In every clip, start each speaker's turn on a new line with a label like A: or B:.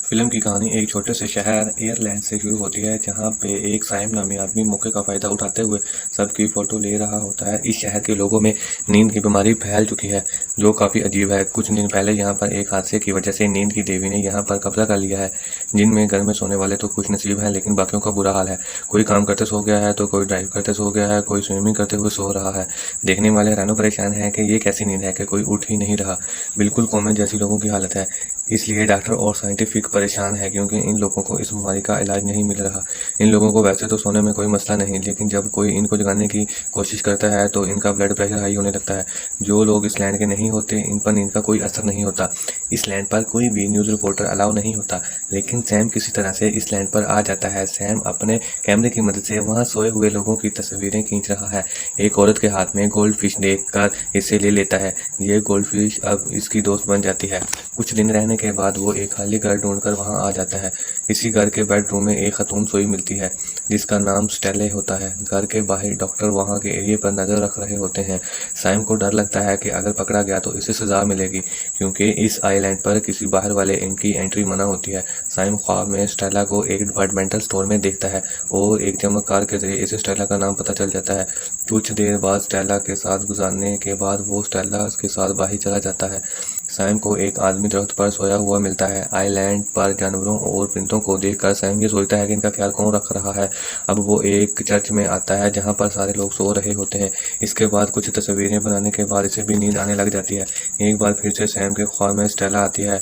A: Film की कहानी एक छोटे से शहर एयरलैंड से शुरू होती है, जहाँ पे एक साइम नामी आदमी मौके का फायदा उठाते हुए सबकी फोटो ले रहा होता है। इस शहर के लोगों में नींद की बीमारी फैल चुकी है, जो काफी अजीब है। कुछ दिन पहले यहाँ पर एक हादसे की वजह से नींद की देवी ने यहाँ पर कब्जा कर लिया है। जिनमें घर में सोने वाले तो खुश नसीब हैं, लेकिन बाकियों का बुरा हाल है। कोई काम करते सो गया है, तो कोई ड्राइव करते सो गया है, कोई स्विमिंग करते हुए सो रहा है। देखने वाले हैरानों परेशान है कि ये कैसी नींद है कि कोई उठ ही नहीं रहा। बिल्कुल कोमे जैसी लोगों की हालत है। इसलिए डॉक्टर और साइंटिफिक परेशान है, क्योंकि इन लोगों को इस बीमारी का इलाज नहीं मिल रहा। इन लोगों को वैसे तो सोने में कोई मसला नहीं, लेकिन जब कोई इनको जगाने की कोशिश करता है तो इनका ब्लड प्रेशर हाई होने लगता है। जो लोग इस लैंड के नहीं होते, इन पर नींद का कोई असर नहीं होता। इस लैंड पर कोई भी न्यूज़ रिपोर्टर अलाउ नहीं होता, लेकिन सैम किसी तरह से इस लैंड पर आ जाता है। सैम अपने कैमरे की मदद से वहाँ सोए हुए लोगों की तस्वीरें खींच रहा है। एक औरत के हाथ में गोल्ड फिश देखकर इसे ले लेता है। ये गोल्ड फिश अब इसकी दोस्त बन जाती है। कुछ दिन रहने के बाद वो एक खाली घर ढूंढकर वहां आ जाता है। इसी घर के बेडरूम में एक खतून सोई मिलती है, जिसका नाम स्टेले होता है। घर के बाहर डॉक्टर वहां के एरिया पर नजर रख रहे होते हैं। साइम को डर लगता है कि अगर पकड़ा गया तो इसे सजा मिलेगी, क्योंकि इस आइलैंड पर किसी बाहर वाले इनकी एंट्री मना होती है। साइम ख्वाब में स्टेला को एक डिपार्टमेंटल स्टोर में देखता है और एक चमत्कार के जरिए इसे स्टेला का नाम पता चल जाता है। कुछ देर बाद स्टेला के साथ गुजारने के बाद वो स्टेला के साथ बाहर चला जाता है। सैम को एक आदमी दरख्त पर सोया हुआ मिलता है। आइलैंड पर जानवरों और परिंदों को देखकर सैम ये सोचता है कि इनका ख्याल कौन रख रहा है। अब वो एक चर्च में आता है, जहाँ पर सारे लोग सो रहे होते हैं। इसके बाद कुछ तस्वीरें बनाने के बाद इसे भी नींद आने लग जाती है। एक बार फिर से सैम के ख्वाब में स्टेला आती है।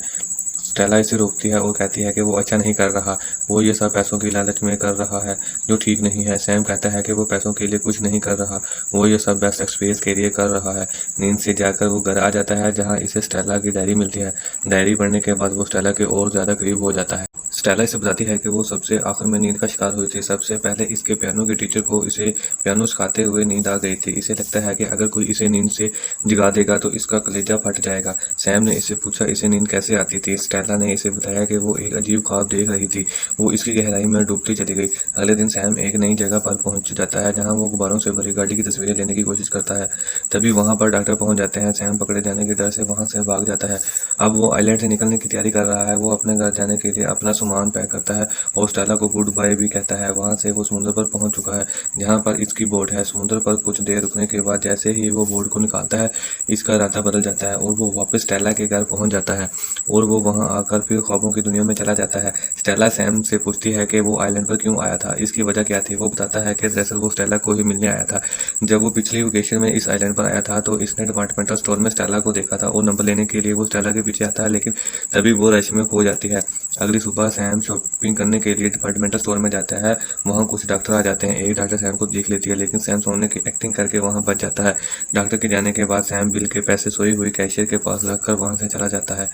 A: स्टेला इसे रोकती है और कहती है कि वो अच्छा नहीं कर रहा, वो ये सब पैसों की लालच में कर रहा है, जो ठीक नहीं है। सैम कहता है कि वो पैसों के लिए कुछ नहीं कर रहा, वो ये सब बेस्ट एक्सपीरियंस के लिए कर रहा है। नींद से जाकर वो घर आ जाता है, जहाँ इसे स्टेला की डायरी मिलती है। डायरी पढ़ने के बाद वो स्टेला के और ज़्यादा करीब हो जाता है। स्टेला इसे बताती है कि वो सबसे आखिर में नींद का शिकार हुई थी। सबसे पहले इसके पियानो के टीचर को इसे पियानो सिखाते हुए नींद आ गई थी। इसे लगता है कि अगर कोई इसे नींद से जगा देगा तो इसका कलेजा फट जाएगा। सैम ने इससे पूछा इसे नींद कैसे आती थी। स्टेला ने इसे बताया कि वो एक अजीब ख्वाब देख रही थी, वो इसकी गहराई में डूबती चली गई। अगले दिन सैम एक नई जगह पर पहुंच जाता है, जहां वो गुब्बारों से भरी गाड़ी की तस्वीरें लेने की कोशिश करता है। तभी वहां पर डॉक्टर पहुंच जाते हैं। सैम पकड़े जाने के डर से वहां से भाग जाता है। अब वो आइलैंड से निकलने की तैयारी कर रहा है। वो अपने घर जाने के लिए अपना सामान पैक करता है और स्टेला को गुड बाय भी कहता है। वहां से वो समुद्र पर पहुंच चुका है, जहां पर इसकी बोट है। समुद्र पर कुछ देर रुकने के बाद जैसे ही वो बोट को निकालता है, इसका इरादा बदल जाता है और वो वापस स्टेला के घर पहुंच जाता है और वो वहां आकर फिर ख्वाबों की दुनिया में चला जाता है। स्टेला सैम से पूछती है कि वो आइलैंड पर क्यों आया था, इसकी वजह क्या थी। वो बताता है कि दरअसल वो स्टेला को ही मिलने आया था। जब वो पिछली वेकेशन में इस आइलैंड पर आया था, तो इसने डिपार्टमेंटल स्टोर में स्टेला को देखा था और नंबर लेने के लिए वो स्टेला के पीछे आता है, लेकिन तभी वो रश में खो जाती है। अगली सुबह सैम शॉपिंग करने के लिए डिपार्टमेंटल स्टोर में जाता है। वहाँ कुछ डॉक्टर आ जाते हैं। एक डॉक्टर सैम को देख लेती है, लेकिन सैम सोने की एक्टिंग करके वहाँ बच जाता है। डॉक्टर के जाने के बाद सैम बिल के पैसे सोई हुई कैशियर के पास रखकर वहाँ से चला जाता है।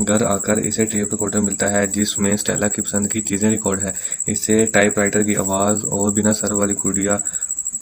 A: घर आकर इसे टेप रिकॉर्डर मिलता है, जिसमें स्टेला की पसंद की चीज़ें रिकॉर्ड है। इससे टाइपराइटर की आवाज़ और बिना सर वाली गुड़िया।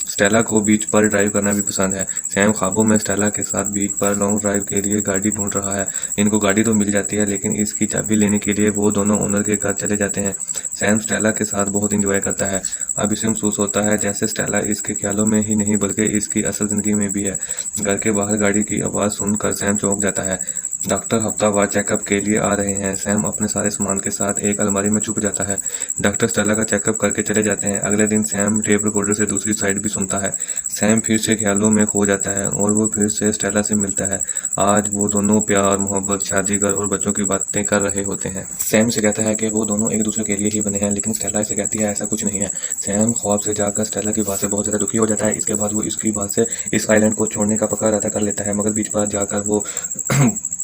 A: स्टेला को बीच पर ड्राइव करना भी पसंद है। सैम ख्वाबों में स्टेला के साथ बीच पर लॉन्ग ड्राइव के लिए गाड़ी ढूंढ रहा है। इनको गाड़ी तो मिल जाती है, लेकिन इसकी चाबी लेने के लिए वो दोनों ओनर के घर चले जाते हैं। सैम स्टेला के साथ बहुत इंजॉय करता है। अब इसे महसूस होता है जैसे स्टेला इसके ख्यालों में ही नहीं बल्कि इसकी असल ज़िंदगी में भी है। घर के बाहर गाड़ी की आवाज़ सुनकर सैम चौंक जाता है। डॉक्टर हफ्तावार चेकअप के लिए आ रहे हैं। सैम अपने सारे सामान के साथ एक अलमारी में छुप जाता है। डॉक्टर स्टेला का चेकअप करके चले जाते हैं। अगले दिन सैम टेप रिकॉर्डर से दूसरी साइड भी सुनता है। सैम फिर से ख्यालों में खो जाता है और वो फिर से स्टेला से मिलता है। आज वो दोनों प्यार, मोहब्बत, शादी, घर और बच्चों की बातें कर रहे होते हैं। सैम से कहता है कि वो दोनों एक दूसरे के लिए ही बने हैं, लेकिन स्टेला इसे कहती है ऐसा कुछ नहीं है। सैम ख्वाब से जाकर स्टेला की बात से बहुत ज़्यादा दुखी हो जाता है। इसके बाद वो इसकी बात से इस आइलैंड को छोड़ने का पक्का इरादा कर लेता है, मगर बीच पर जाकर वो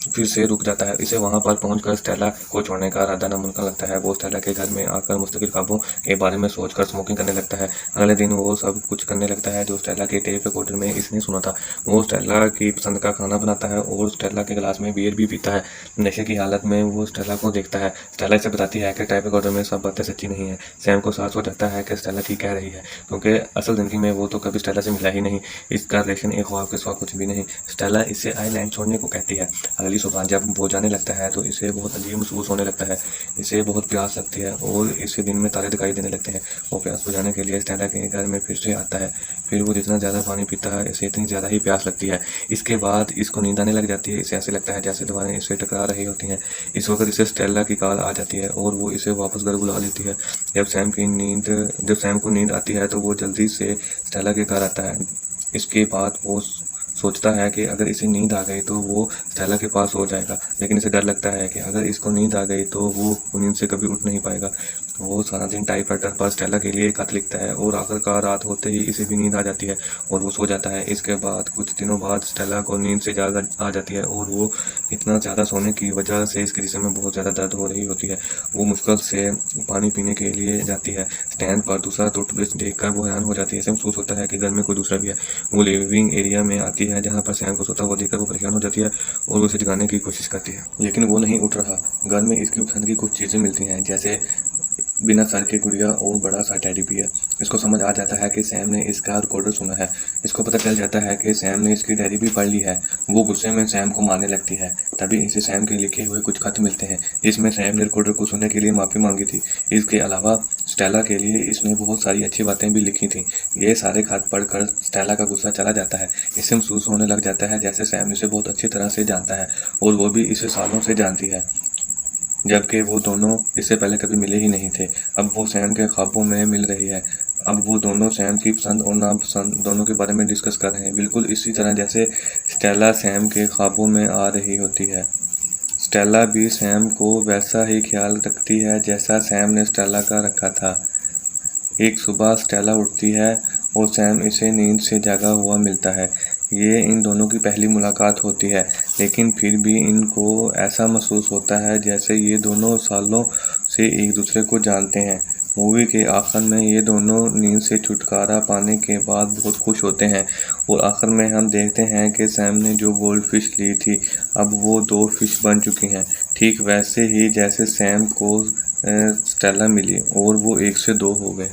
A: फिर से रुक जाता है। इसे वहां पर पहुंचकर स्टेला को छोड़ने का इरादा नामुमकिन लगता है। वो स्टेला के घर में आकर मुस्तकिल ख्वाबों के बारे में सोचकर स्मोकिंग करने लगता है। अगले दिन वो सब कुछ करने लगता है जो स्टेला के टेप रिकॉर्डर में इसने सुना था। वो स्टेला की पसंद का खाना बनाता है और स्टेला के गिलास में बियर भी पीता है। नशे की हालत में वो स्टेला को देखता है। स्टेला इसे बताती है कि टेप रिकॉर्डर में सब बातें सच्ची नहीं है। सैम को साफ हो जाता है कि स्टेला ठीक कह रही है, क्योंकि असल जिंदगी में वो तो कभी स्टेला से मिला ही नहीं। इसका रिलेशन एक ख्वाब के सिवा कुछ भी नहीं। स्टेला इससे आइलैंड छोड़ने को कहती है। अगली सुबह जब वो जाने लगता है तो इसे बहुत अजीब महसूस होने लगता है। इसे बहुत प्यास लगती है और इसे दिन में तारे दिखाई देने लगते हैं। वो प्यास बुझाने के लिए स्टेला के घर में फिर से आता है। फिर वो जितना ज़्यादा पानी पीता है इसे इतनी ज़्यादा ही प्यास लगती है। इसके बाद इसको नींद आने लग जाती है। इसे ऐसे लगता है जैसे दीवारें इसे टकरा रही होती हैं। इस वक्त इसे स्टेला की कॉल आ जाती है और वो इसे वापस घर बुला लेती है। जब सैम को नींद आती है तो वो जल्दी से स्टेला के घर आता है। इसके बाद वो सोचता है कि अगर इसे नींद आ गई तो वो स्टेला के पास हो जाएगा, लेकिन इसे डर लगता है कि अगर इसको नींद आ गई तो वो नींद से कभी उठ नहीं पाएगा। वो सारा दिन टाइपराइटर पर स्टेला के लिए खत लिखता है और आखिरकार रात होते ही इसे भी नींद आ जाती है और वो सो जाता है। इसके बाद कुछ दिनों बाद स्टेला को नींद से जाग आ जाती है और वो इतना ज़्यादा सोने की वजह से इसके जिस्म में बहुत ज़्यादा दर्द हो रही होती है। वो मुश्किल से पानी पीने के लिए जाती है। स्टैंड पर दूसरा टूथब्रश देखकर वो हैरान हो जाती है। इसे महसूस होता है कि घर में कोई दूसरा भी है। वो लिविंग एरिया में आती है जहाँ पर सैम को सोता हुआ देखकर वो परेशान हो जाती है और उसे जगाने की कोशिश करती है, लेकिन वो नहीं उठ रहा। घर में इसकी पसंद की कुछ चीज़ें मिलती हैं, जैसे बिना सर के गुड़िया और बड़ा सा टेडी बियर। इसको समझ आ जाता है कि सैम ने इसका रिकॉर्डर सुना है। इसको पता चल जाता है कि सैम ने इसकी डायरी भी पढ़ ली है। वो गुस्से में सैम को मारने लगती है। तभी इसे सैम के लिखे हुए कुछ खत मिलते हैं जिसमें सैम ने रिकॉर्डर को सुनने के लिए माफ़ी मांगी थी। इसके अलावा स्टेला के लिए इसने बहुत सारी अच्छी बातें भी लिखी थी। ये सारे खत पढ़कर स्टेला का गुस्सा चला जाता है। इसे महसूस होने लग जाता है जैसे सैम इसे बहुत अच्छी तरह से जानता है और वो भी इसे सालों से जानती है, जबकि वो दोनों इससे पहले कभी मिले ही नहीं थे। अब वो सैम के ख्वाबों में मिल रही है। अब वो दोनों सैम की पसंद और नापसंद दोनों के बारे में डिस्कस कर रहे हैं, बिल्कुल इसी तरह जैसे स्टेला सैम के ख्वाबों में आ रही होती है। स्टेला भी सैम को वैसा ही ख्याल रखती है जैसा सैम ने स्टेला का रखा था। एक सुबह स्टेला उठती है और सैम इसे नींद से जागा हुआ मिलता है। ये इन दोनों की पहली मुलाकात होती है, लेकिन फिर भी इनको ऐसा महसूस होता है जैसे ये दोनों सालों से एक दूसरे को जानते हैं। मूवी के आखिर में ये दोनों नींद से छुटकारा पाने के बाद बहुत खुश होते हैं और आखिर में हम देखते हैं कि सैम ने जो गोल्ड फिश ली थी अब वो 2 फिश बन चुकी हैं, ठीक वैसे ही जैसे सैम को स्टेला मिली और वो 1 से 2 हो गए।